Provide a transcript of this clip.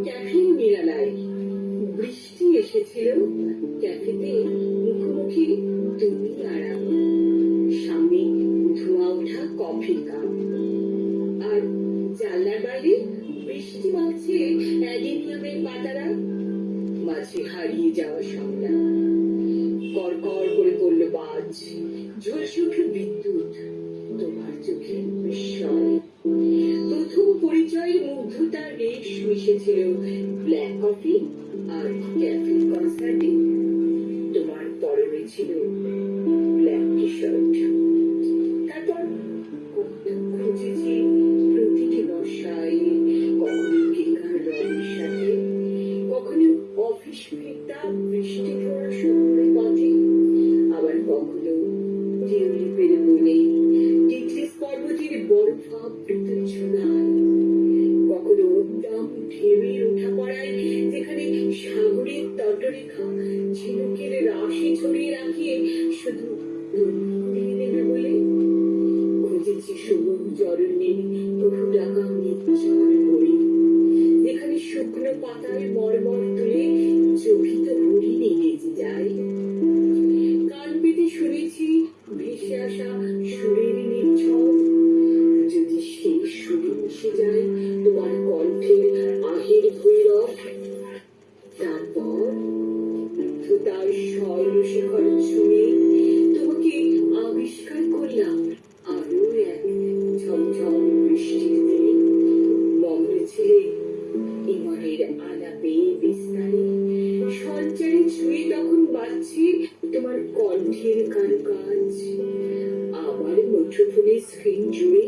Cafe নিরালায় বৃষ্টি এসেছিল। ক্যাফেতে মুখোমুখি তুমি আর আমি, সামনে ধোঁয়া ওঠা কফির কাপ, আর জানলার বাইরে বৃষ্টি মাখছে অ্যাডেনিয়ামের পাতারা। মাঝে হারিয়ে যাওয়া সংলাপ, কড়কড় করে পড়ল বাজ, ঝলসে উঠল বিদ্যুৎ, তোমার চোখে বিস্ময়। প্রথম পরিচয় মুগ্ধতার রেশ মিশেছিল ব্ল্যাক কফি আর ক্যাফে কনসার্টে। তোমার পরনে ছিল ব্ল্যাক টি শার্ট। তারপর কত খুঁজেছি প্রতিটি বর্ষায়, কখনো কেকার রঙের সাথে, কখনো অফিস ফিরতা বৃষ্টি ধরা শহরের পথে, আবার কখনো টিউলিপের বনে টিটলিস পর্বতের বরফাবৃত ঝুলায়, কখনো উদ্দাম ঢেউয়ের ওঠা পড়ায় যেখানে সাগরের তটরেখা ঝিনুকের রাশি ছড়িয়ে রাখিয়ে শুধু উড়িয়ে দেবে বলে। খুঁজেছি সবুজ অরণ্যের বহু ডাকা নির্জন হরি, যেখানে শুকনো পাতায় মরমর তুলে চকিত হরিণে নেচে যায়। কান পেতে শুনেছি ভেসে আসা সুরের নির্ঝর, যদি সেই সুরে মিশে যায় তোমার কণ্ঠের আহের ভৈরব। তারপর তার স্বরশিখর ছুঁয়ে তোমাকে আবিষ্কার করলাম আরো এক ঝমঝম বৃষ্টিতে। মগ্ন ছিলে ইমনের আলাপে বিস্তারে, সঞ্চারে ছুঁয়ে তখন বাজছে তোমার কণ্ঠের কারুকাজ। আবার মুঠোফোনের স্ক্রিন জুড়ে